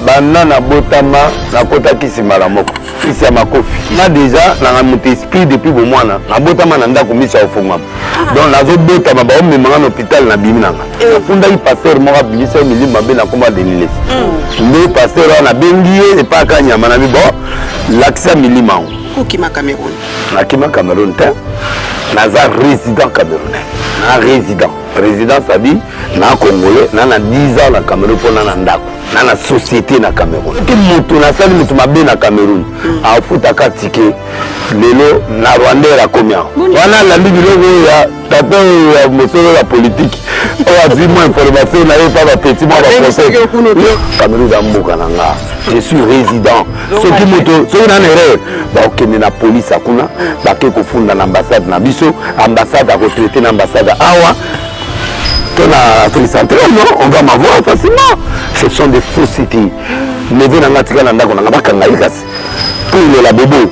banana botama na kota kisima la moko kisi ya makofi na déjà na monte esprit depuis bon mois na botama na ndako misa ofungama donc nazo botama ba omemanga na hôpital na biminanga funda yi pasteur moko bilisa milima be na komba de liles mais pasteur na bengié et pas kanyama na bibo l'accès milima Kima Cameroun. Nakima Cameroun, naza résident camerounais. Na résident ça dit na congolais, na 10 ans na Cameroun pour na ndako. Na société na Cameroun. Ki mutu na sali mutu mabe na Cameroun. A futa ka ticket lelo na Rwanda la komia. Wana la libilo ya tata ya mosolo la politique. On a dit moi information na pas ba petit moi ba conseil. Cameroun za mboka na nga. Je suis résident. Ce qui moto, ce qui n'a erreur. Bah ok, mais la police a kuna, bah qui confond dans l'ambassade na biso, ambassade à retraité l'ambassade à Awa. Qu'on a félicité, non, on va m'avoir facilement. Ce sont des faussetés. Mais vous n'avez pas nanda qu'on a pas kangaïkas. Pour il est là, bobo,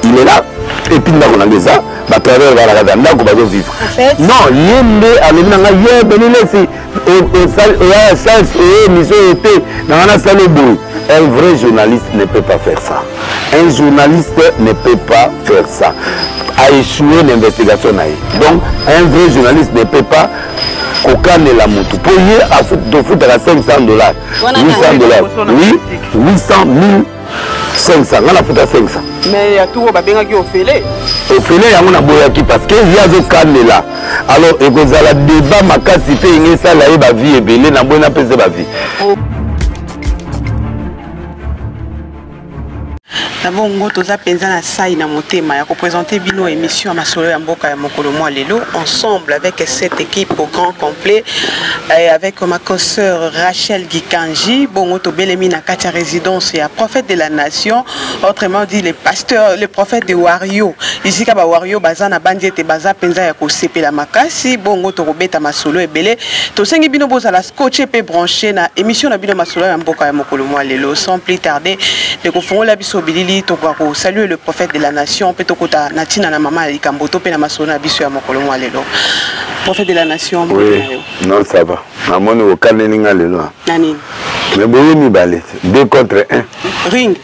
il est là. Et puis nous avons ça, bah travers la nanda qu'on va vivre. Non, yende à l'ennemi yé benilesi et ça et mission était dans la salle de boue. Un vrai journaliste ne peut pas faire ça. Un journaliste ne peut pas faire ça. A échoué l'investigation. Donc, un vrai journaliste ne peut pas cocaner la moto. Pour y à foutre à $500. $800. Oui, 800 500. On a foutu à 500. Mais il y a tout qui au fêlé. Au fêlé, il y a un aboyaki parce qu'il y a un canne là. Alors, il y a un débat, ma casse, il y a un vie et belé, il y a un vie. D'abord, nous avons saï na motema ya présenter bino émission à Masolo ya Mboka ya Mokolo Mwa Lelo ensemble avec cette équipe au grand complet et avec ma consoeur Rachel Gikanji, bon belemi na katia résidence ya prophète de la nation, autrement dit les pasteurs, les prophètes de Wario. Ici ka ba Wario baza na bandi ete baza penza ya ko sepela makasi, bon robeta Masolo ebele. To sengi bino boza la scotché pe branché na émission na bino Masolo ya Mboka ya Mokolo Mwa Lelo sans plus tarder de ko fongola biso bilili. Saluer le prophète de la nation, Petokota Natina na mama Ikamboto pe na masona biso ya Mokolo Mwa Lelo. Prophète de la nation. Oui. Non, ça va. Mamoni au Kanelinga Lelo. Nani. Mais bon, mi ballet 2 contre 1. Ring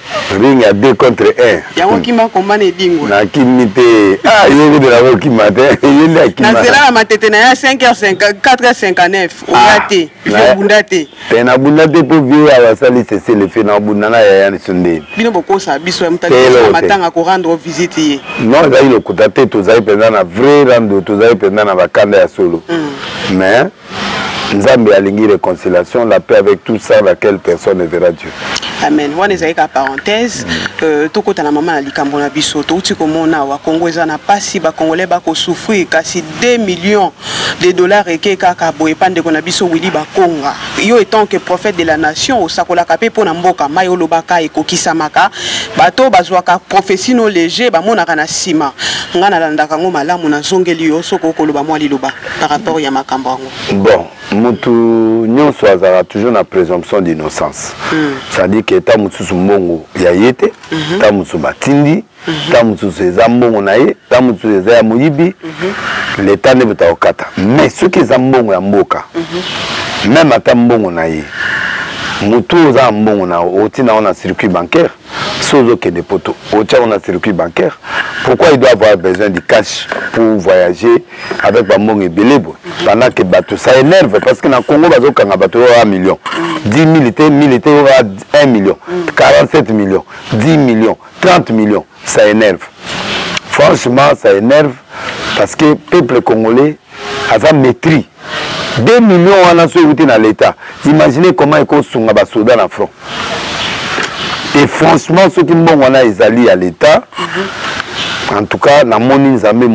à 2 contre 1. Ya wakima combane dingo. Na kimite. Ah, yégo de la wakima te. Yéla kimite. Na zela matete na ya 5h50 4h59 au raté. Il fait bundate. Te na bundate pour vivre à la salle c'est le fait na bundana ya ya sunde. Bino boko sa biso ya mutali matanga ko rendre visite. Non, ça il okutate to zai pendant na vrai rando to zai pendant na bakanda ya solo. Mais Nzambe alingi réconciliation, la paix avec tout ça, laquelle personne ne verra Dieu. Amen. Wana ezalika parenthèse, tokota na mama na likambo na biso, touti komona wa Congo ezana pasi ba Congolais ba ko souffrir kasi 2 millions de dollars eke kaka boye pande ko na biso wili ba Konga. Yo étant que prophète de la nation, osakola kape pona mboka mayo lobaka ekokisamaka, bato bazwaka prophétie no léger ba monaka na sima. Ngana landaka ngo malamu na zongeli yo soko koloba mwa liloba par rapport ya makambo ngo. Bon, mutu nyonso azara toujours na présomption d'innocence. Ça dit que ta mususu mbongo ya yete, ta mususu batindi, ta mususu eza mbongo na ye, ta mususu eza ya moyibi, l'état ne beta okata. Mais ce qui eza mbongo ya mboka, même ata mbongo na ye, mutu oza mbongo na otina on a circuit bancaire, sozo ke de poto, otia on a circuit bancaire. Pourquoi il doit avoir besoin de cash pour voyager avec Bambong et Belebo? Pendant que bateau ça énerve parce que dans le Congo, il y a 1 million. 10 militaires, il y a 1 million. 47 millions, 10 millions, 30 millions. Ça énerve. Franchement, ça énerve parce que le peuple congolais a un maîtrise. 2 millions on a sauvé dans l'État. Imaginez comment il y a des soldats dans le front. Et franchement, ceux qui m'ont alliés à l'État, en tout cas, dans mon Nzambe,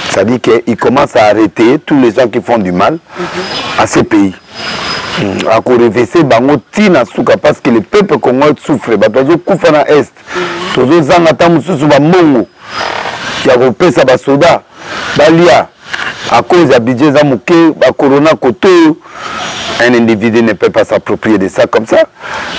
c'est-à-dire qu'il commence à arrêter tous les gens qui font du mal à ces pays. À reverser bango tina suka parce que le peuple congolais souffre. Bato kufa na est. Tozo zanga tamu susu ba mongo. Ya kopesa ba soda balia à cause de budget za muke ba corona koto. Un individu ne peut pas s'approprier de ça comme ça.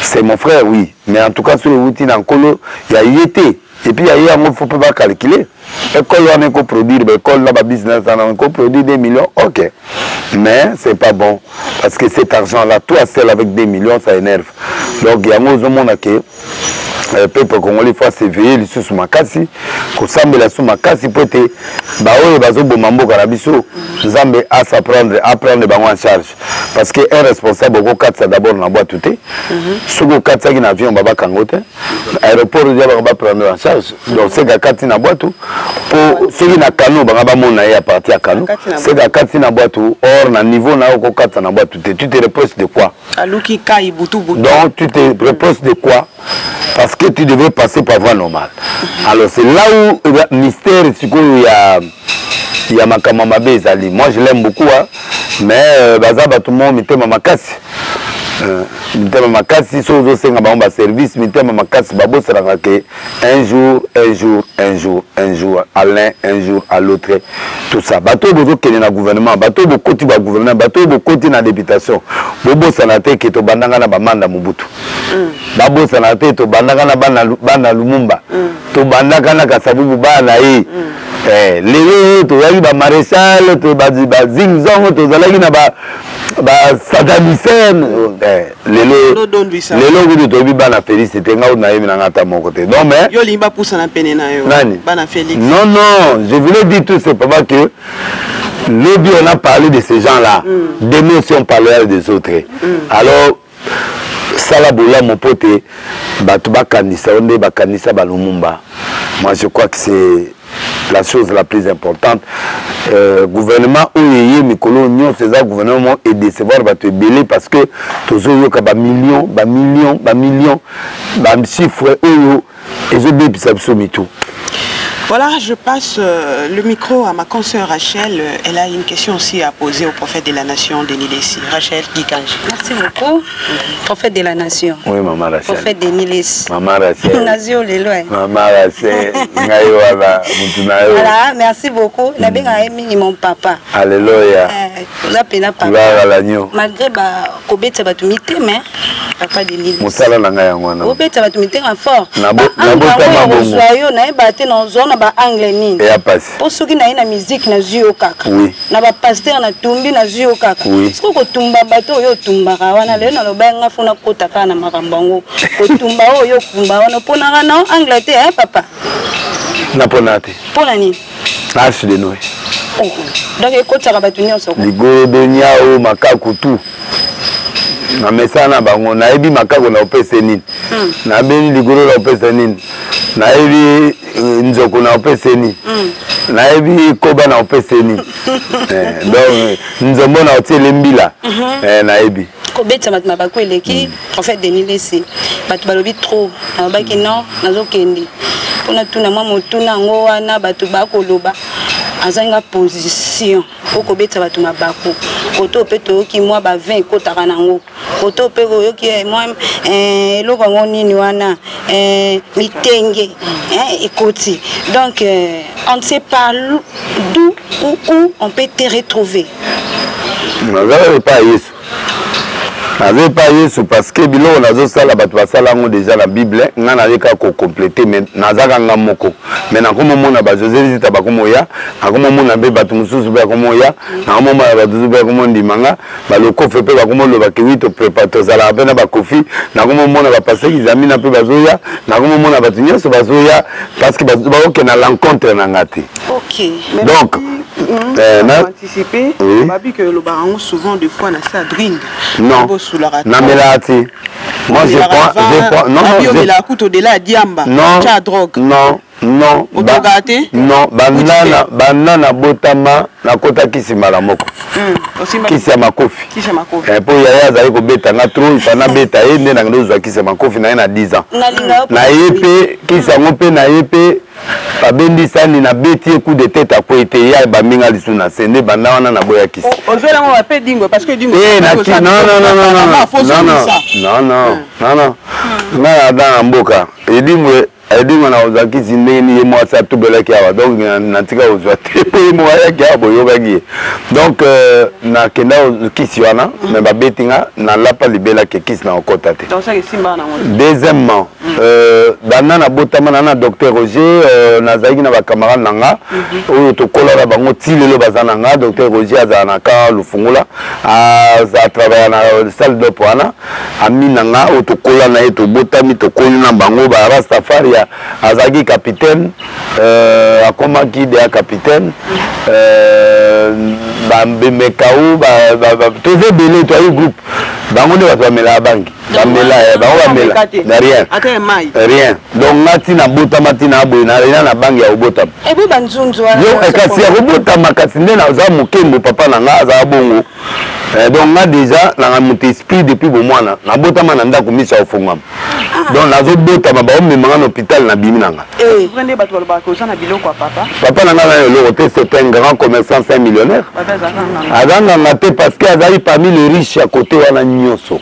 C'est mon frère, oui. Mais en tout cas, sur le routine en colo, il y a yété. et puis il y a un faut pas calculer école on est produire école là business on est produire 2 millions ok mais c'est pas bon parce que cet argent là toi seul avec 2 millions ça énerve donc il y a un monde que le peuple congolais faut s'éveiller les sous makasi ko sambela sous makasi pote ba oyo bazo bomambo karabiso nzambe à prendre bango en charge parce que un responsable ko katsa d'abord na boîte tout soko katsa ki na avion baba kangote aéroport dia ba prendre en charge donc c'est ga katsi na boîte pour ceux na kano ba mona ya partie à kano c'est ga katsi na boîte or na niveau na ko katsa na boîte tu te reproches de quoi aluki kai butu donc tu te reproches de quoi parce que tu devais passer par voie normale. Alors c'est là où le mystère, il y a Makamama Bezali. Moi je l'aime beaucoup, hein, mais Bazaba tout le monde mettait ma makasi. Mettait ma makasi, sur le service, mettait ma makasi. Babo c'est un jour, à l'un, un jour à l'autre. Tout ça. Bateau bozo qui est dans le gouvernement, bateau de côté du gouvernement, bateau de côté dans la députation. Bobo sanate qui est au bandanga na bamanda Mobutu. Babo sanate to bandanga na bana Lumumba. To bandanga na Kasavubu bana yi. Lelo to yaki ba maréchal, to ba zingzong, to zalaki na ba satanisène. Lelo kudu to bi bana Félix c'était ngao na yemi na ngata mon côté. Non mais yo limba poussa na pene na yo. Bana Félix. Non, je voulais dire tout simplement que lobby on a parlé de ces gens-là. Demain si on parlerait des autres. Alors Salaboula mon pote Batuba Kanisa onde Bakanisa Balumumba. Moi je crois que c'est la chose la plus importante. Gouvernement où Mikolo Nyon César gouvernement et décevoir va te belé parce que tous eux ka ba millions chiffres eux et je dis ça tout. Voilà, je passe le micro à ma consoeur Rachel. Elle a une question aussi à poser au prophète de la nation, Denis Lessi. Rachel Gikanji. Merci beaucoup. Prophète de la nation. Oui, maman Rachel. Prophète Denis Lessi. Maman Rachel. Nazio Leloy. Maman Rachel. Voilà, merci beaucoup. La bien aimé mon papa. Alléluia. Malgré Kobeta Batumite, mais papa Denis Lessi. Moussala Nangaya Mwana. Kobeta Batumite en fort. Ba anglais ni et a passé pour ceux qui na ina musique na zuyo kaka oui na ba pasteur na tumbi na zuyo kaka oui siko ko tumba bato yo tumba wana le na lobenga funa kota kana makambango ko tumba yo kumba wana pona na Angleterre papa na ponate pona ni Arche de Noé donc ekota ka bato nyonso ligoro de nyao makakutu na mesana bango na ebi makako na opese nini na beni ligoro na opese nini na ebi nzoko na opese nini na ebi koba na opese nini donc nzombo na otele mbila na ebi kobeta mat mabako eleki en fait Denis Lessi bato balobi trop abaki non nazokende pona tuna mwa motuna ngo wana bato bakoloba azanga position okobeta bato mabako koto pe toyoki mwa ba 20 kotaka nango koto pe koyoki mwa eloko ngo nini wana mitenge ekoti donc on ne sait pas d'où où on peut te retrouver. N'avez pas Yesu. N'avez pas Yesu parce que bilo on a zo sala bato basala ngo déjà la Bible nga na leka ko compléter mais nazaka nga moko mais na komo mona ba José zita ba komo ya na komo mona be bato mususu ba komo ya na komo mona bato zuba komo ndimanga ba loko fe pe ba komo lo ba kiwito préparato zala bena ba kofi na komo mona ba passer examen na pe bazoya na komo mona bato nyoso bazoya parce que ba ok na l'encontre na ngati. OK. Donc anticiper babi que le baron souvent des fois na sa drink. Non. Namelati. Moi je prends non la couteau de la diamba. Non. Tu as drogue. Non. Non. Non. Banana botama na kota kisima la moko. Kisi makofi. Kisi makofi. Po yaya zali ko beta na trop ifana beta ende na ndozo kisi makofi na 10 ans. Na yepe kisi ngope na yepe babendi sani na beti coup de tête à poete ya ba minga lisuna sende banda wana na boya kisi. Ozela mo pe dingo parce que dingo. Non. Na dans mboka. Edimwe edingo na ozaki zineni moi ça tout belaki awa donc natika ozwate pe moi ya boyobaki donc na kenda kisi wana mais babetinga na lapa libela ke kisi na okota te deuxièmement bana na botama na docteur Roger nazaki na ba camarade nanga oyo tokola na bango tilelo bazana nga docteur Roger azana ka lufungula a travailler na salle de poana amina nga oyo tokola na eto botami tokoli na bango ba Rastafari azaki capitaine akomaki de capitaine bambemekau toze belé toi groupe bango de bamela bangi bamela rien donc ngati na botama tina boy na bangi ya botama ebo banzunzu yo ekasi ya botama kasi nde na za mokembo papa na nga za bongo donc nga déjà na muté esprit depuis bo mwana na botama na ndako misa ofungama donc nazo botama ba omemanga na hôpital na bimi nanga papa na nga le c'est un grand commerçant 5 millionnaire azanga ngate parce que azali parmi les riches à côté wana nyoso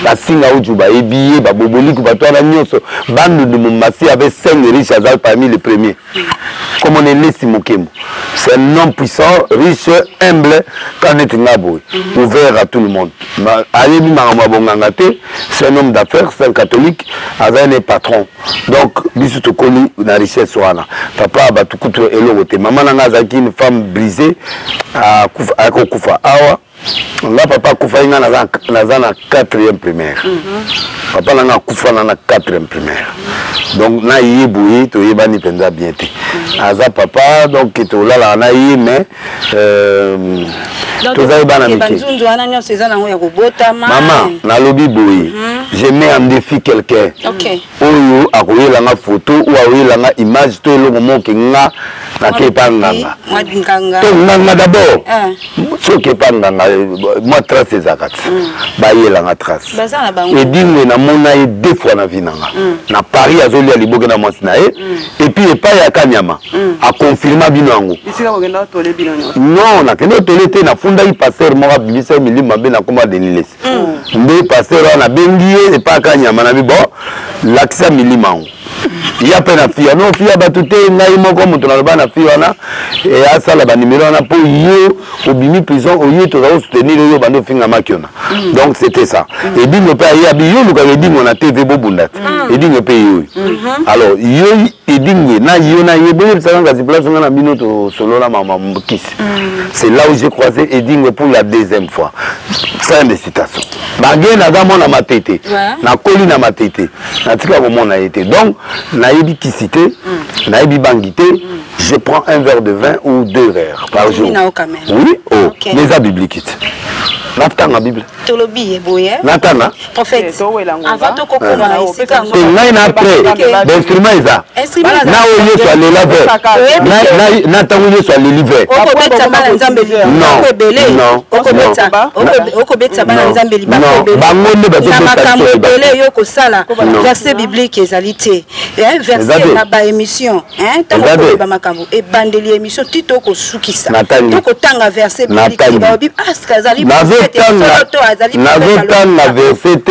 basinga ujuba ebiye baboboliku bato wana nyoso bande de Mumasi avait 5 riches azali parmi les premiers comme on est laissé mokembo c'est un homme puissant riche humble kanet ngabo ouvert à tout le monde ayebi mangama bonganga te c'est un homme d'affaires c'est un catholique azali un patron donc biso tokoli na richesse wana papa batukutu eloko te maman nanga azaki une femme brisée à kufa awa nga papa kufa inga naza na 4e primaire papa nanga kufa na 4e primaire donc na yebuyi to yebani penza bien te aza papa donc to lala na yi mais tozali bana mike maman na lobi boyi je mets en défi quelqu'un oyo akoyela nga photo ou akoyela nga image to eloko moke nga na kepa nganga to nganga d'abord soki pa nganga moi trace ezakati bayela nga trace edingo na mona ye 2 fois na vie nanga na Paris azolia liboke na mwasi na ye et puis epai ya Kanyama a confirma bino yango non na kende tole te na funda pasteur moko bimisa milima be na koma Denilesi mbe pasteur wana bengi ye epai Kanyama na bi bon lakisa milima yango ya pe na fia non fia batute ngai moko mutu na bana fia na et asala ba numéro na po yo obimi prison oyo to za soutenir yo bando finga makiona donc c'était ça et dingo pe ya bi yo luka dingo na TV bobunda et dingo pe yo alors yo et dingo na yo bo ça nga place na bino to solo la mama mbukisi c'est là où j'ai croisé et dingo pour la deuxième fois fin de citation bagé na ga mona matete na koli na matete na tika ko mona été donc naïbi qui cité, naïbi bangité, je prends un verre de vin ou 2 verres par jour. Oui, les bibliques. Natanga Bible. Tolobi eboye. Natanga. Prophète. Avant to kokoma isika ngo. Ngai na après. L'instrument eza. Na oyo so le laver. Na tango yo so le liver. Okobetsa bana nzambe li. Non. Okobetsa bana nzambe li ba ebele. Bango ne ba to makambo ebele yo ko sala. Verset biblique ezalité. Verset na ba émission, tango ba makambo e bandeli émission tito ko sukisa. To ko tanga verset biblique ba Bible askazali. Nazotanga verset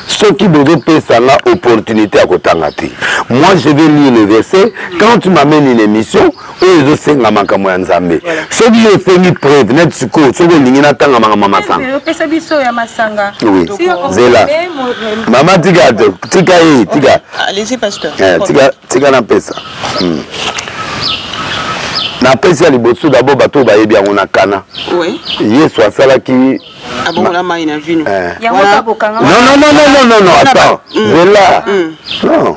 ce qui devait passer la opportunité à Kotangati. Moi je vais lire le verset quand tu m'amènes une émission où je sais nga makambo ya Nzambe. Ce qui est fait preuve net suko ce que lingina tanga mama masanga. Pesa biso ya masanga. Oui. Zela. Mama tika. Allez-y pasteur. Tika na pesa. Na pesa liboso d'abord bato ba yebi yango na kana. Oui. Yesu asalaki abongola mai na vino. Non, attends. Voilà. Non.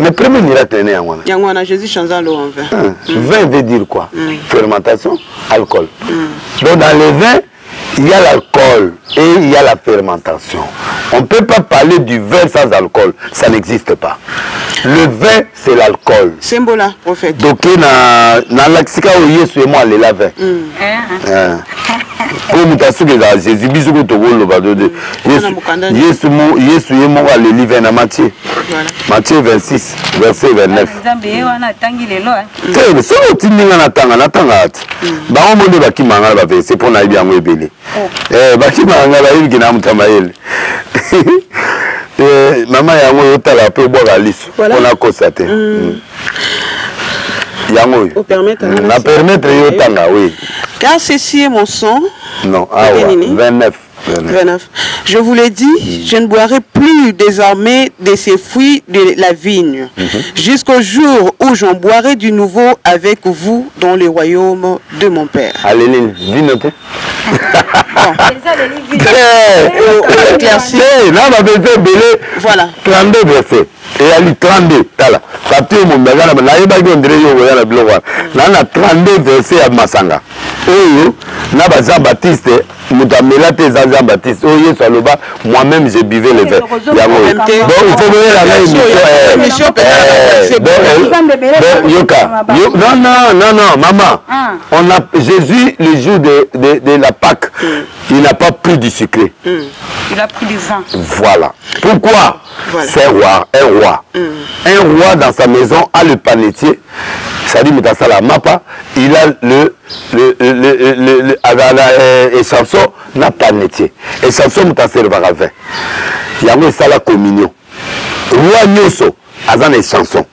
Mais premier miracle n'est rien. Yangwana Jésus changeant l'eau en vin. Vin veut dire quoi? Fermentation, alcool. Donc dans le vin, il y a l'alcool et il y a la fermentation. On ne peut pas parler du vin sans alcool, ça n'existe pas. Le vin, c'est l'alcool. Symbole, prophète. Donc, dans l'axica où Yesu et moi, les lavins. Comme tu as dit, Jésus, bisous que tu as dit, Yesu et moi, les livres dans Matthieu. Matthieu 26, verset 29. C'est le petit niveau c'est pour nous bien. maman yango yotala pe boka liso pona kosate yango na permettre yotanga oui car ceci est mon sang. Non, ah ouais, 29. Je vous l'ai dit, je ne boirai plus désormais de ces fruits de la vigne, jusqu'au jour où j'en boirai du nouveau avec vous dans le royaume de mon Père. Allez, dis noter. Voilà. 32 versets. Et il y a 32. Ça tue mon bagage. Il y a 32 versets à Masanga. Jean-Baptiste, Jean-Baptiste, moi-même je buvais le verre. Donc il faut venir la émission. Non, maman. On a Jésus le jour de la Pâque, il n'a pas pris du sucre. Il a pris du vin. Voilà. Pourquoi? C'est un roi. Un roi dans sa maison a le panetier. Ça dit Moutasala Mapa, il a et Samson n'a pas panetier. Et Samson Moutasala va vin. Il y a ça la communion. Roi Nyoso, Azan et chanson.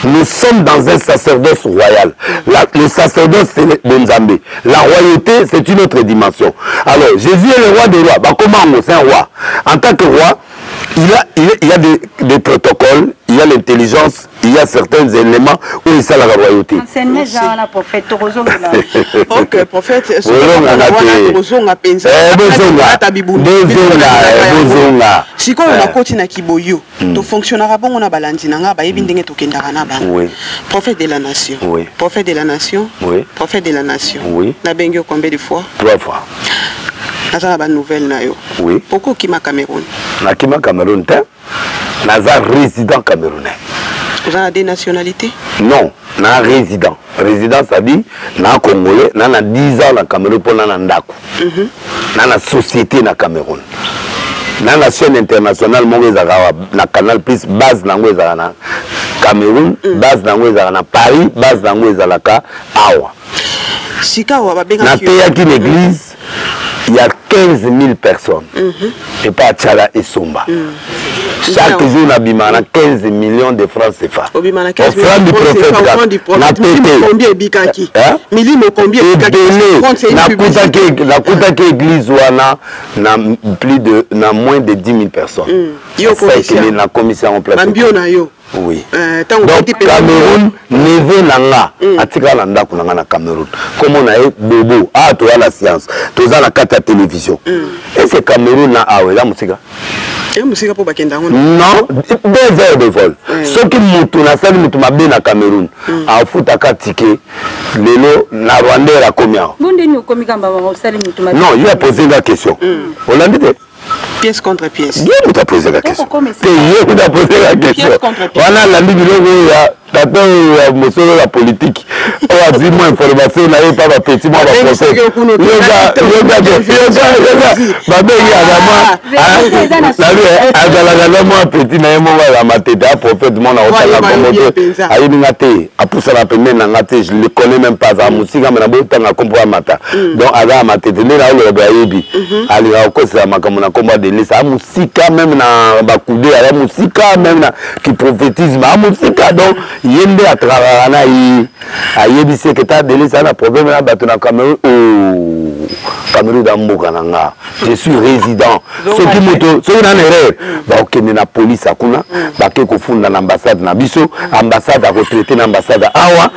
Nous sommes dans un sacerdoce royal. Le sacerdoce, c'est le Bonzambé. La royauté, c'est une autre dimension. Alors, Jésus est le roi des rois. Bah, comment c'est un roi? En tant que roi, il y a des protocoles, il y a l'intelligence, il y a certains éléments où il sait la royauté. Ok, prophète, si on a continué Kiboyo, tu fonctionneras bon, on a balancé, prophète de la nation, prophète de la nation, prophète de la nation. La bengue combien de fois? 3 fois. Naza nouvelle na yo. Oui. Pourquoi Kima Cameroun? Na Kima Cameroun, Naza résident camerounais. Vous avez des nationalités? Non, na résident. Résident, ça dit, na Congolais, na 10 ans na Cameroun pour na ndako. Na société na Cameroun. Na la chaîne internationale, na Canal Plus, base na Cameroun, base na Paris, base na Awa. Sika wa na théâtre l'église. Il y a 15 000 personnes. Et pas Tchala et Somba. Chaque jour, on a 15 millions de francs CFA. Au franc du prophète. Na combien bikaki? Milimo combien bikaki? La Koutaki église na plus de moins de 10 000 personnes. La commission en place. Oui. Donc Cameroun, niveau nanga, atika landa kunanga na Cameroun. Comme on a eu Bobo, tu as la science, tu as la carte à télévision. Et c'est Cameroun na awe la musique. Non, 2 heures de vol. Ce qui moutou na sali moutou ma bien na Cameroun. A futaka ticket, lelo na Rwanda la combien? Non, il a posé la question. On l'a dit. Pièce contre pièce. Bien, vous avez posé la question. Vous avez posé la question. Voilà la ligne de la politique. On a dit moi information, on n'avait pas ma petite, moi ma procès. Je ne le connais même pas. Donc, ça musika même na bakoudé ya musika même na qui prophétise ma musika donc yende à travers na ayebise que ta délai ça na problème na bato na Cameroun Cameroun d'amboka nanga je suis résident ce qui moto ce na erreur ba okende na police akuna ba ke ko funda na ambassade na biso ambassade a retraité na ambassade awa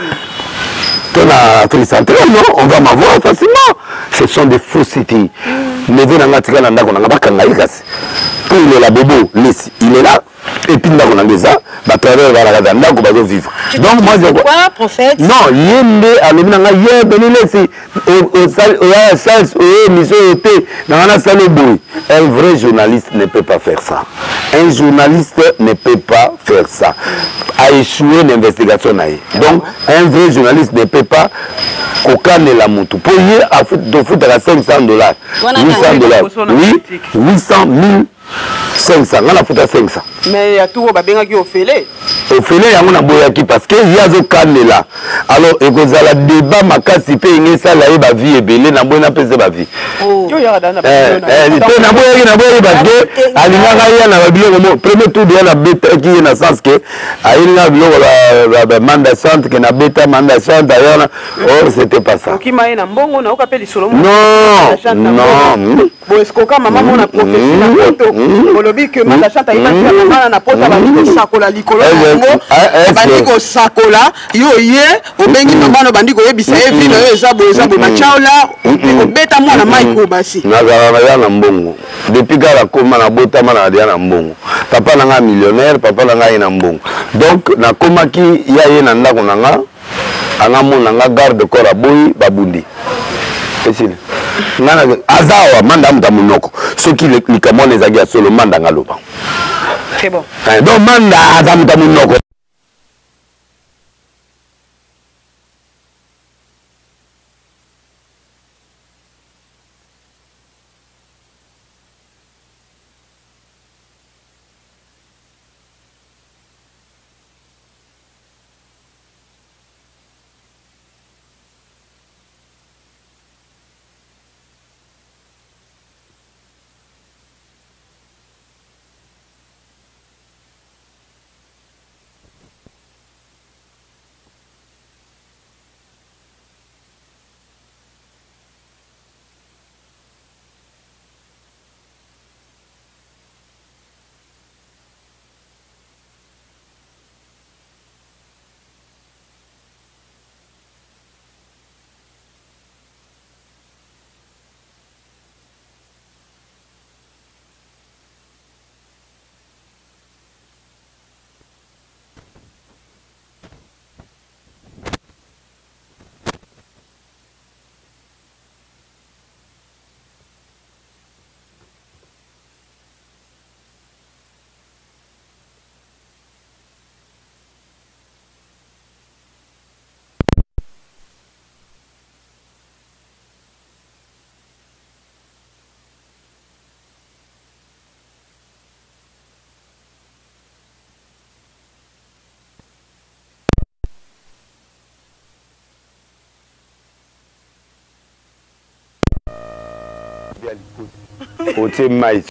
la centrale, non, on va m'avoir facilement. Ce sont des faussetés. Mais il est là, Bobo, il est là. Et puis, il est là. Vivre. Donc, moi, je quoi, prophète? Non, il est à un vrai journaliste ne peut pas faire ça. Un journaliste ne peut pas faire ça. A échoué l'investigation. Donc, un vrai journaliste ne peut pas cocaner la moto. Pour y à foutre à 500 $. 800 $. Oui, 800 000. 500, on a foutu à 500. Mais il y a tout au Babengaki au Félé. ofele yango na boyaki parce que yazo kanela alors ekozala débat makasi pe ingesala ye ba vie ebele na boyena pese ba vie yo ya dana ba te na boyaki parce que alingaka ya na biloko premier tour de la beta qui na sens que alinga biloko la manda chante que na beta manda chante ayona oh c'était pas ça qui maye na mbongo na okape lisolo non bo eskoka mama mona prophétie na poto olobi que manda chante ina mama na poto ba sakola likolo bandiko sakola yo ye obengi mama no bandiko yebisa evino yo ezabo bachaola obeta mwana maiko basi nazala ya na mbongo depuis kala koma na botama na ya na mbongo papa na nga millionnaire papa na nga na mbongo donc na komaki ya ye na ndako na nga anga mona nga garde corps aboyi babundi esile ngana azawa manda muta munoko soki likamone ezaki ya solo manda nga loba c'est bon donc manda azamuta munoko otie mais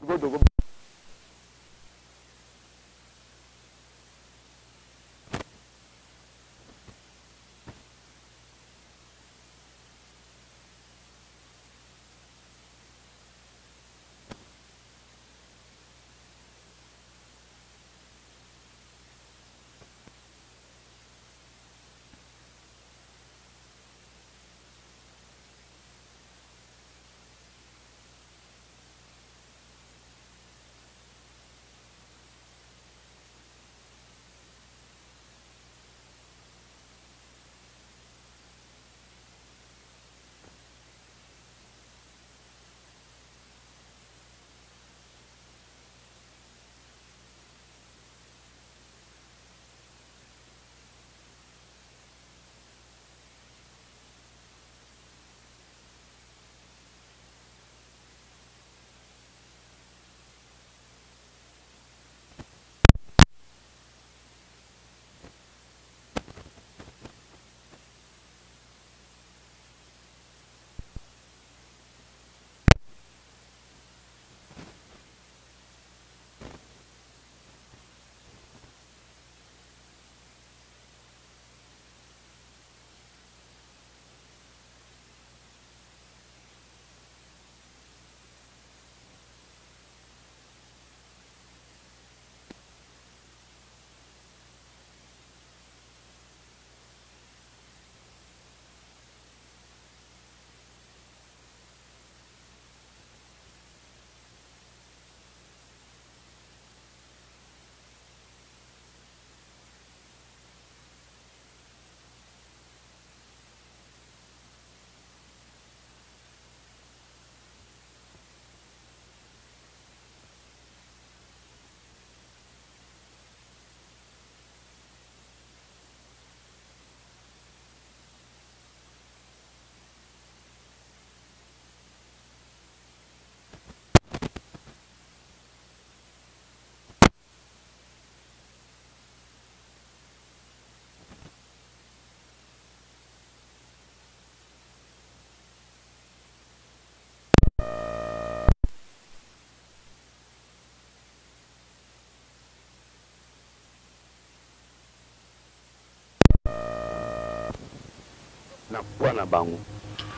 wana bango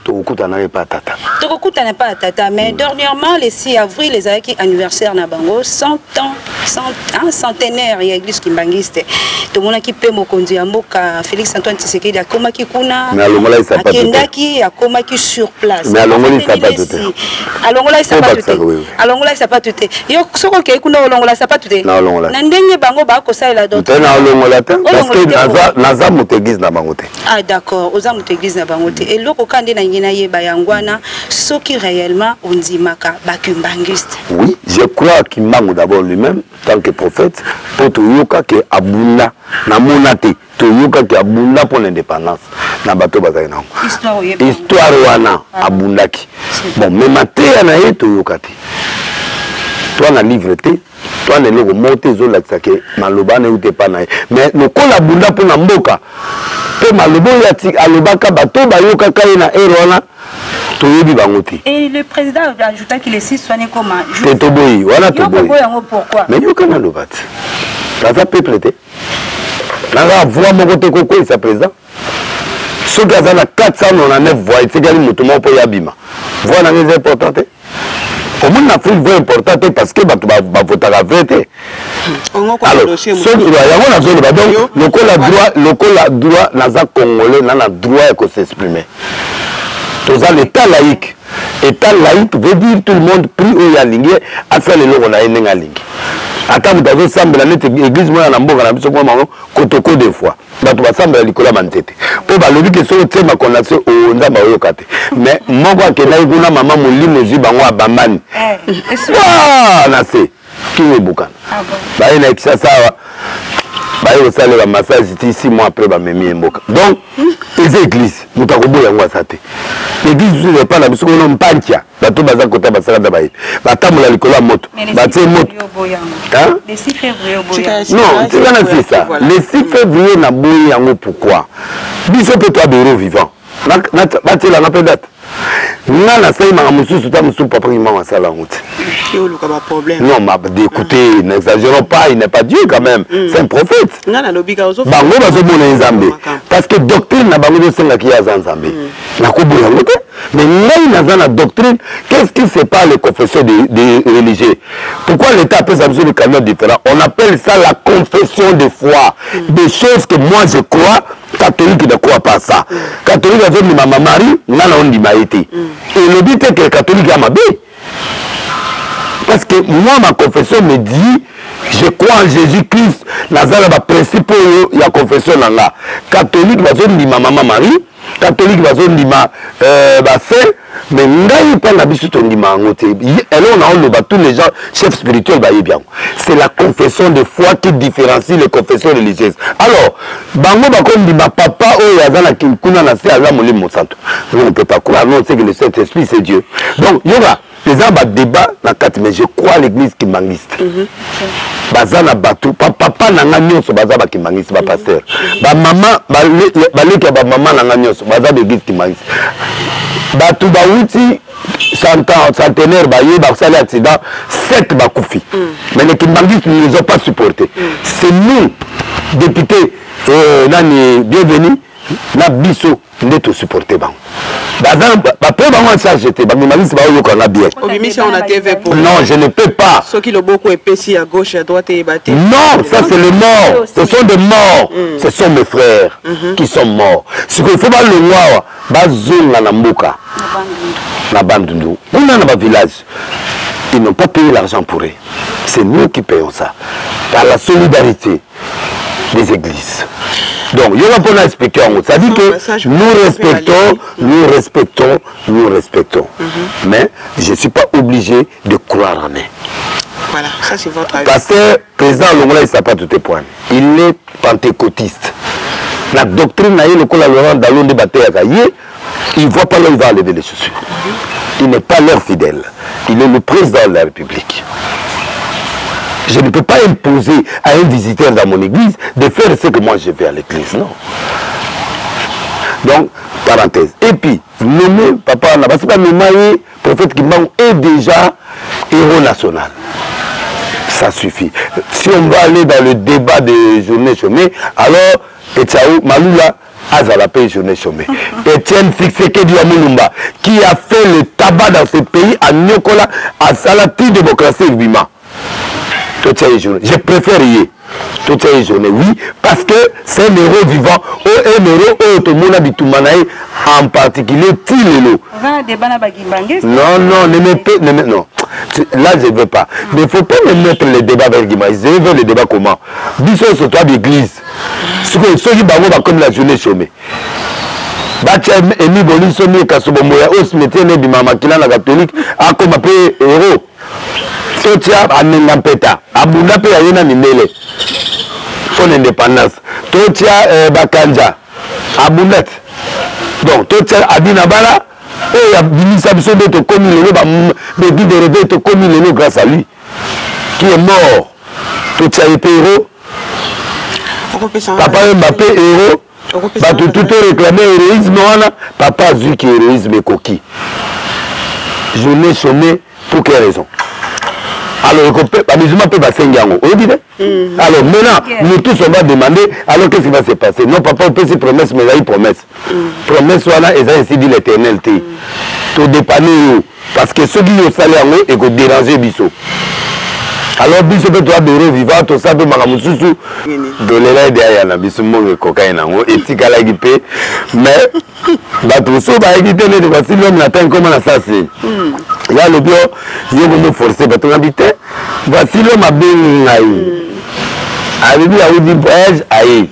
tokutana pas tata. Tokutana pas tata, mais dernièrement le 6 avril les avec anniversaire na bango 100 ans, centenaire ya église Kimbangiste. Tout monde qui peut mokonzi ya mboka Félix Antoine Tshisekedi akoma ki kuna. Mais alongola il s'appelle. Akendaki akoma ki sur place. Mais alongola il s'appelle tout. Alongola il s'appelle tout. Alongola il s'appelle tout. Yo soko ke kuna alongola s'appelle tout. Na alongola. Na ndenge bango ba ko ça la donc. Na alongola te parce que naza moto église na bango te. Ah d'accord, oza moto église na bango te. Et loko kande na ngina yeba yangwana soki réellement ondimaka bakumbangiste. Oui, je crois qu'il manque d'abord lui-même tant que prophète pour toyoka que abunda na monate toyoka que abunda pour l'indépendance na bato bazali na histoire wana abundaki bon mais maté na ye toyoka te toi na livre te toi na loko monte zo la tsake maloba na ute pa na mais le ko la bunda pour na mboka pe malobo ya ti alobaka bato bayoka ka na erona. Et le président a ajouté qu'il est si soigné comme un pourquoi? Mais il y a aucun alobat. Dans un peuple, dans la voix, mon côté, il s'est président. Ce qui a 499 voix, c'est qu'il y a un pour Yabima. Voix est importante. Comment on a fait une voix importante parce que va voter la vérité. Alors, ce le droit, n'a Congolais, n'a droit de s'exprimer. L'état laïque. État laïque veut dire tout le monde prie au Yalingue à faire les lois on a une ligne. Attends, vous avez semblé la l'église moi en Mboka na biso moi kotoko des fois. Bato ba semblé likola mantete. Po ba lobi ke so tema connaissance o nzamba oyokate. Mais moko ke na ikuna mama molimo zi bango abamani. Ah, na se. Qui est boucan. Ba ina kisha sawa. Bah il faut le massage ici 6 mois après bah même mboka donc les églises mutakobo yango asate l'église n'est pas la biso ko non pantia bato baza kota basala da bayi batamola likolo moto batie moto hein le 6 février non tu vas na ça le 6 février na boyi yango pourquoi biso peut toi bureau vivant na batela na date nana sai ma mususu ta mususu papa ngima wasala route non mais d'écouter n'exagérons pas il n'est pas Dieu quand même c'est un prophète bango bazo mona nzambe parce que doctrine na bango de senga ki ya nzambe na ko boya ngote mais ngai na doctrine qu'est-ce qui sépare les confessions des religieux pourquoi l'état appelle ça des canaux différents on appelle ça la confession de foi des choses que moi je crois catholique ne croit pas ça catholique a dit maman Marie nana on dit maïté et le but est que catholique a ma bé parce que moi ma confession me dit je crois en Jésus-Christ nazala ba principe ya confession nanga catholique va dire maman Marie catholique va dire ba saint mais ngai pas na biso to ndima ngote et là on a tous les gens chefs spirituels ba bien c'est la confession de foi qui différencie les confessions religieuses alors bango ba ko ndima papa o yazana kinkuna na se aza molimo santo on ne peut pas croire non c'est que le Saint-Esprit c'est Dieu donc il y aura les gens ba débat na kat mais je crois l'église kimbangiste bazana batu papa na nganyonso bazaba kimbangiste ba pasteur ba maman ba leka ba maman na nganyonso bazaba l'église kimbangiste batu ba wuti centenaire ba yé ba sali accident 7 ba koufi mais les kimbangistes ne les ont pas supporté c'est nous députés nani bienvenue na biso ndeto supporter bango après bango charge te bango malisi ba yoka na bien on a TV pour non je ne peux pas ceux qui le beaucoup épaissi à gauche à droite et batté non ça c'est les morts ce sont des morts ce sont mes frères qui sont morts ce qu'il faut pas le voir bazonga na mboka na bandundu on a na village ils n'ont pas payé l'argent pour eux c'est nous qui payons ça par la solidarité des églises. Donc, il y aura pour l'expliquer en haut. Ça dit que nous respectons. Mais je ne suis pas obligé de croire en eux. Voilà, ça c'est votre avis. Parce que le président Longola, il ne sait pas tout les points. Il est pentecôtiste. La doctrine, il ne voit pas là où il va enlever les chaussures. Il n'est pas leur fidèle. Il est le président de la République. Je ne peux pas imposer à un visiteur dans mon église de faire ce que moi je fais à l'église, non. Donc, parenthèse. Et puis, nommer papa, parce que le prophète Kimbangu est déjà héros national. Ça suffit. Si on va aller dans le débat des journées chômées, alors, Etchaou, Maloula, Azala paye journée chômée. Etienne Tshisekedi Mulumba, qui a fait le tabac dans ce pays à Nyokola, à Salati démocratie et Bima. Je préfère y toute la journée, oui, parce que c'est un héros vivant, un héros tout le monde habite en particulier Tilelo. Non, non. Là, je ne veux pas. Mais il ne faut pas me mettre les débats avec Guima. Je veux les débats comment? Bisous sur toi d'église. Ceux qui vont comme la journée chômée. Bacha Emi Boliso Mi Kasobomoya, Osmetene Bimama Kila la catholique, a comme appelé héros. Totia Amengampeta, Abunda Pe Ayena Minele, son indépendance. Totia Bakanja, Abundet. Donc, Totia Abinabala, et Abinisa Bisobe te commis le guide de réveil te commis le grâce à lui, qui est mort. Totia été héros. Papa Mbappé héros. Tout réclamé héroïsme, papa a vu que héroïsme est coquille. Je n'ai chômé pour quelle raison? Alors, les musulmans peuvent passer un yango. Alors, maintenant, nous tous, on va demander, alors qu'est-ce qui va se passer? Non, papa, on peut se promesse, mais il y a une promesse. Promesse, voilà, et ça, ainsi dit l'éternel. Tout dépanner, parce que ceux qui ont salé en haut, et qu'on déranger Bissot. Alors, Bissot peut être héros vivant, tout ça, peut maramoussousou. De l'élève derrière, la Bissot, mon cocaïne en haut, et tika la guipé. Mais, tout ça, va éviter les voici l'homme n'atteint comment ça c'est. Il y a le bio, il y a un forcé, mais habité. Voici l'homme à Bengaï. Avec lui, il y a eu du voyage, aïe.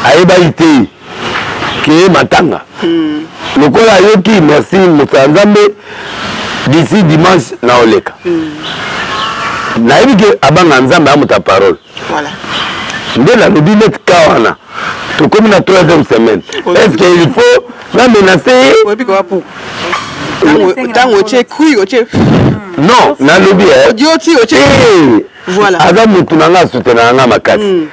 Aïe, baïté. Qui est Matanga. Le col a eu qui, merci, Moussanzambe, d'ici dimanche, na Oleka. Naïvi que Abanga Nzambe a ta parole. Voilà. Dès la lobby net Kawana, tout comme la 3e semaine. Est-ce qu'il faut la menacer? Non, na lobby. Voilà. Adam Moutounanga soutenanga makasi.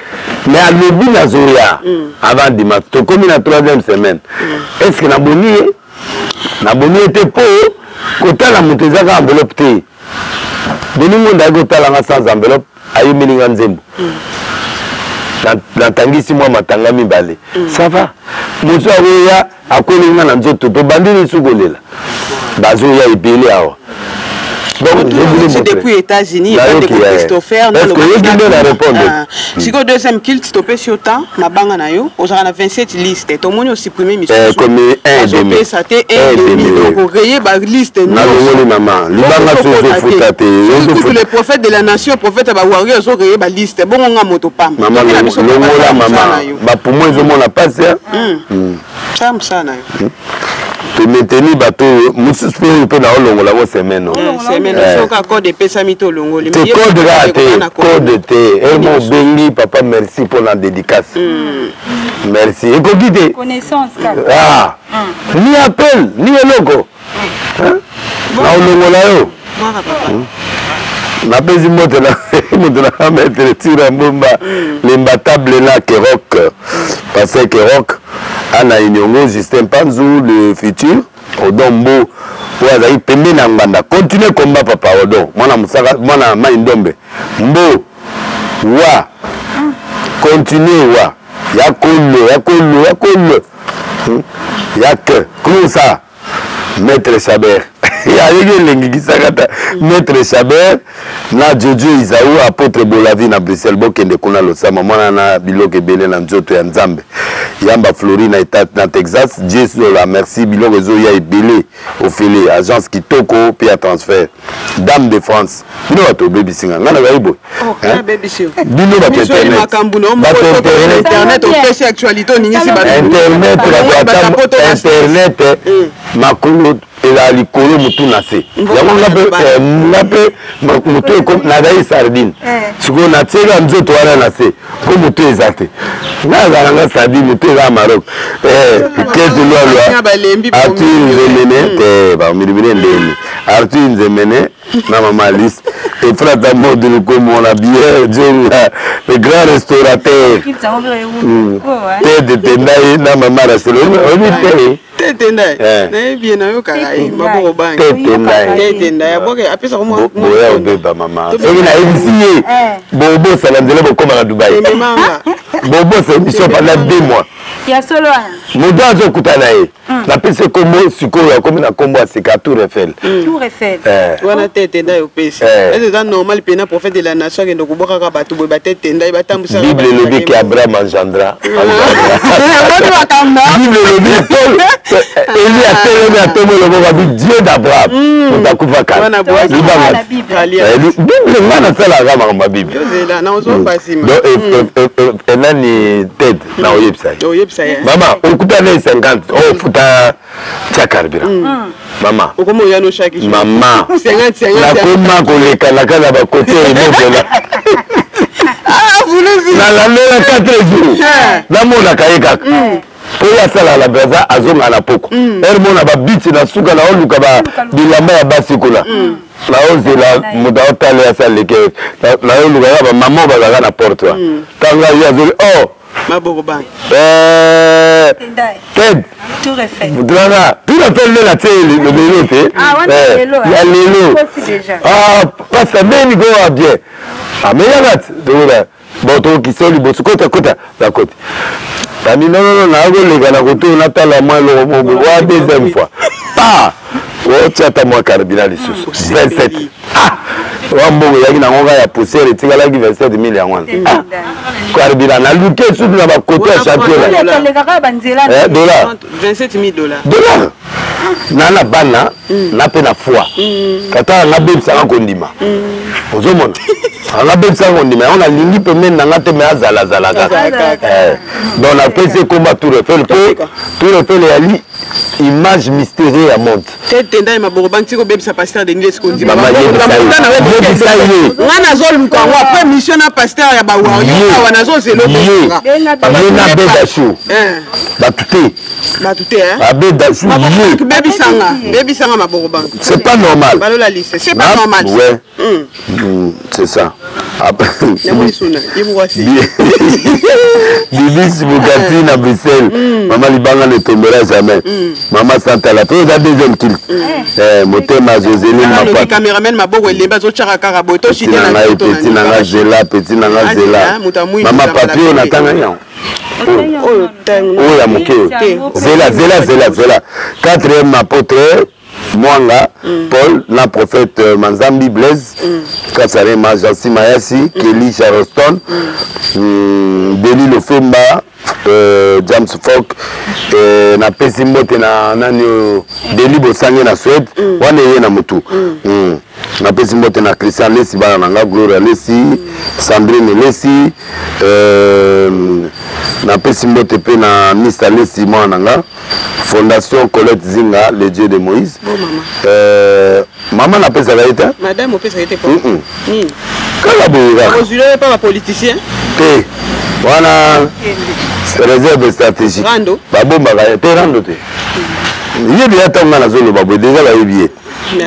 Mais à lobby na Zoya, avant dimanche, tout comme la 3e semaine. Est-ce que na boni était pour côté la montezaka enveloppe té? Boni monde a gotalanga sans enveloppe, ayi melinga nzembo. Natangisi moi matanga mibale. Ça va. Muso aweya akolinga na nzoto to bandini sukolela. Bazoya ebele awa. Donc, c'est depuis les États-Unis, il y a des Christopher. Est-ce que vous la répondre? Si le deuxième kill, tu peux sur temps, ma banque na yo, on a 27 listes. Tout le monde a supprimé mission. Comme un demi. Ça t'est un demi. Donc, on raye la liste. Maman, les prophètes de la nation, prophètes à Bawari, ils ont rayé la liste. Bon, on a motopam. Maman, maman. Pour moi, ils ont la passe. Ça me ça. Tu maintenir bateau, monsieur peut na longo la semaine. Semaine soka code pesa mito longo. Tu code raté, code té. Et mon bengi papa merci pour la dédicace. Merci. Et pour guider. Connaissance. Ah. Ni appel, ni logo. Na longo la yo. Na pesi moto la mettre tira mbomba l'imbattable là Kerok. Parce que Kerok Ana Inyongo, Justin Panzou, le futur, Odombo, Ouazaï, Pembe Nambanda. Continuez combat, papa, Odon. Moi, Maïndombe. Mbo, Wa. Continuez, Wa. Yakolo. Yak. Comment ça? Maître Chabert. Maître Chabert, na Jojo Isaou, apôtre Bolavi na Bruxelles, Bokende Kuna Losama, Mwana na Biloke Bele na Nzoto ya Nzambe. Yamba Florina na Texas, Jesu la merci, Biloke Zoya Ebele, Ophélie, agence Kitoko, Pia Transfert, Dame de France. Bino bato baby singa, ngana gaibo. Baby singa. Bino bato internet, au PC actualité, on initie bato. Internet, makolo et la likolo mutu na se. Yango ngape mutu comme na dai sardine. Siko na tsela nzoto wana na se. Ko mutu ezate. Na zalanga sardine mutu za Maroc. Ketu lwa. Arthur Nzemene, ba milibire ndeni. Arthur Nzemene na mama Alice et frère d'amour de nous comme on a bien le grand restaurateur. De Tendai na mama Barcelone. On est Tendai. Na bien na yo karai maboko bang. Tendai boke apesa ko mo. Boya obeba mama. Soki na ebisiye. Bobo salanzele bokoma na Dubaï. Bobo c'est mission pendant 2 mois. ya solo moto azokuta na ye napesi kombo sikoyo akomi na kombo asika Tour Eiffel wana tete nda yopesi eza normal pena prophète de la nation akende kobwakaka bato boye batete nda batambusaka Bible elobi ke Abraham engendra Bible elobi Eli atelemi atomo eloboko bi Dieu d'Abraham moto akufaka Bible nga nasalaka makambo ya Bible enani tete na oyebisa ye mama okuta ne 50 ofuta tia carburant mama mama nakoma koleka na kala bakote emobela nalandela 4 jours namonaka ye kaka po yasala la braza azonga na poko ere mona babiti na suka na oluka bilamba ya basi kola naozela moto aotala yasaleke naoluka ya bamama bazalaka na porte wa tanga ye azoli Ted Tour Eiffel nde na tie lobelo te ya lelo pasa beni kowa bien ameyangati tokola botokisa liboso kota nakoti tami nonono nakoleka na koto natala mwa eloko wa deuxième fois otiata mwa carburant lisusu 27 wambongo yaki nango kaka ya poussière etikalaki 27 000 yango wana carburant naluki esusu na bakote ya championnat dollar nana bana nape na foi kata nga bebisaka kondima ozomona anga bebisaka kondima yango nalingi pembeni nanga te me azalazala kaka donc napesi komba Tour Eiffel po Tour Eiffel yali image mystérieuse ya monde tenda maboko bantiko bebisa pasteur de Niles Kondi mama yebisa ye ngana zoluka ngo après mission na pasteur ya bawa wana zozelo na beda show batute abeda show bebisanga maboko bang c'est pas normal balola liste c'est pas normal ouais c'est ça Bibi Bugatti na Bruxelles mama libanga ne tombera jamais mama Santa la première deuxième kill motema Joséline le caméraman maboko elemba zo chaka kaka boto chine na petit nanga zela mama papio na tanga yan oya moke zela quatrième apôtre Mwanga, Paul, la prophète Manzambi Blaise, Kassare Majansi Mayasi, Kelly Charleston, Deli Lofemba, James Fogg, na pesi mbote na nanyo Deli Bosange na Suède, wane ye na mutu. Na pesi mbote na Christian Lesi bana nanga Gloria Lesi, Sandrine Lesi, na pesi mbote pe na Mr Lesi mwana nanga. Fondation Colette Zinga, le Dieu de Moïse. Bon, maman. Maman n'a pas ça été. Madame, on peut ça été pas. Quand la bourra. Vous n'êtes pas un politicien. Té. Voilà. Réserve stratégique. Rando. Babo Bagaya, té rando té. Il y a déjà tant dans zone babo déjà la évier.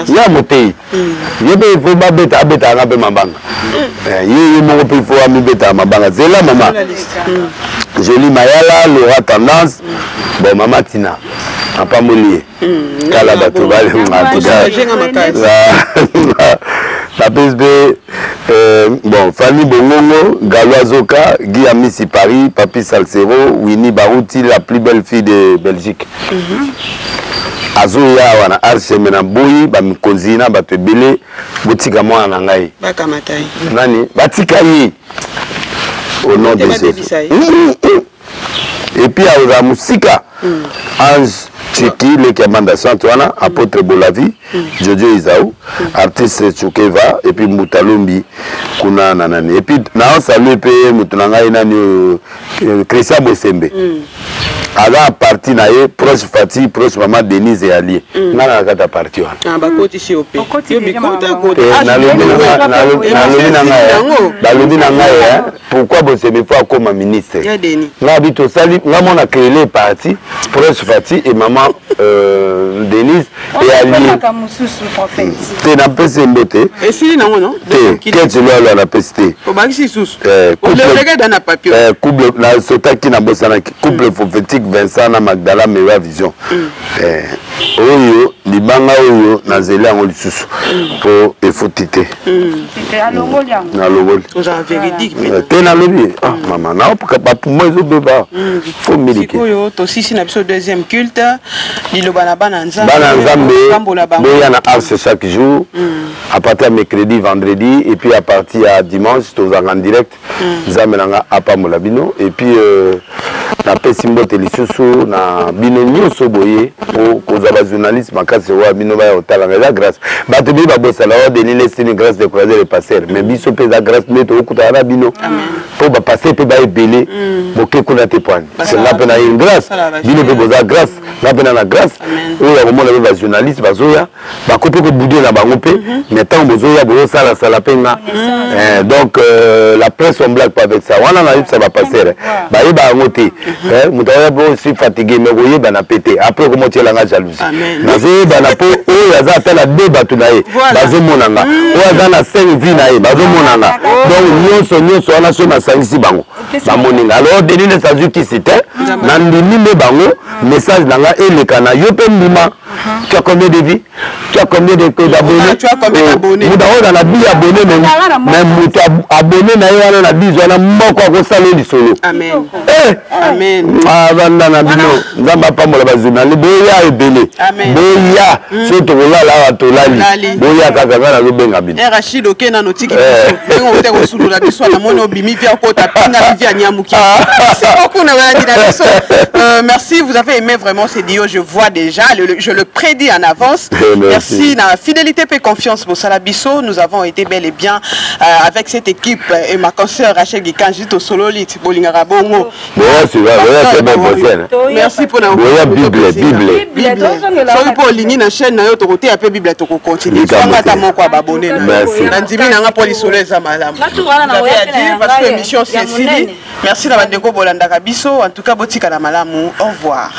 Il y a monté. Il y a il faut pas bêta un peu ma banque. Il y a mon peu il faut ami bêta ma banque. C'est là maman. Jolie Mayala, Laura Tendance. Bon, maman Tina, à pas mouiller. Kala Batouval, la PSB, bon, Fanny Bongongo, Galois Zoka, Guy Amissi Paris, Papi Salsero, Winnie Barouti, la plus belle fille de Belgique. Azoya wana arche mena boyi ba mikozina ba tebele botika mwana na ngai bakamatai nani batika yi au nom de Jésus. Et puis à la musique Ange Chiki le Kamanda Santuana apôtre Bolavi Jojo Isaou artiste Chukeva et puis Mutalombi kuna nanani et puis na saluer pe mutunanga nani Christian Bosembe ala parti na ye proche Fati proche maman Denise et allié ngana kata parti wana ah ba koti si ope yo bikota ko na lobi na ngai pourquoi Bosembe faut comme ministre ya Denis na bito sali ngamo na créer les partis proche Fati et maman Denise et allié te na pese mbote et si na non te qu'est-ce là la peste o ba si sous o le regarde na papier couple na sotaki na bosana couple prophétique Vincent na Magdala Mewa Vision. Oyo libanga oyo na zela ngo lisusu po efotité. À Longoli. Na Longoli. Aux véridique. Te na lobi. Ah maman, na pas pour moi beba. Faut méditer. Oyo to sisi na biso deuxième culte. Liloba na bana nzambe. Bana nzambe. Boya na ars chaque jour. À partir de mercredi, vendredi et puis à partir de dimanche, tous en direct. Nzambe nanga apa molabino et puis na pesimbo telisusu na bino nyoso boye pour cause ba journaliste makasi wa bino ba otala la grâce bato bi ba bossa la de l'île c'est une grâce de croiser les passeurs mais biso pe la grâce meto okuta na bino pour ba passer pe ba ebele boke kuna te point c'est là pe na une grâce bino pe boza grâce là pe na grâce o ya komona ba journaliste bazoya ba kope ko bouder na bango pe mais tant bozoya bozo sala sala pe na donc la presse on blague pas avec ça wana na ça va passer ba yeba ngote mutawa bo si fatigué mais voyez bana pété après comment tu es la jalousie nazo bana po o yaza tala débat tu nae bazo monanga o yaza na 5 vie nae bazo monanga donc nyonso wana so na sangisi bango ba moninga alors denis ne sazu qui c'était na ndimi me bango message nanga elekana yo pe ndima tu as combien de vies tu as combien d'abonnés tu as combien d'abonnés mudawo na bi abonné même mutu abonné na yo wana na bizo na mboko ko sala lisolo amen amen banda na bino nzamba pambola ba journaliste boya ebele boya surtout la tolali boya kaka na lobenga bino Rachid okena notiki biso ngo te ko sulula biso na mono bimi via ko ta pinga via nyamuki c'est beaucoup na bana dina biso merci vous avez aimé vraiment ces dios je vois déjà je le prédis en avance merci na fidélité et confiance pour Salabiso nous avons été bel et bien avec cette équipe et ma consoeur Rachel Gikanji to sololit bolingara bongo merci pour la Bible. Soki po lingi na chaîne na yo to côté après Bible to continuer. Songa ta moko abonné na. Ndimi na nga po lisolo eza malamu. Parce que émission c'est ici. Merci na bandeko bolanda kabiso en tout cas botika na malamu. Au revoir.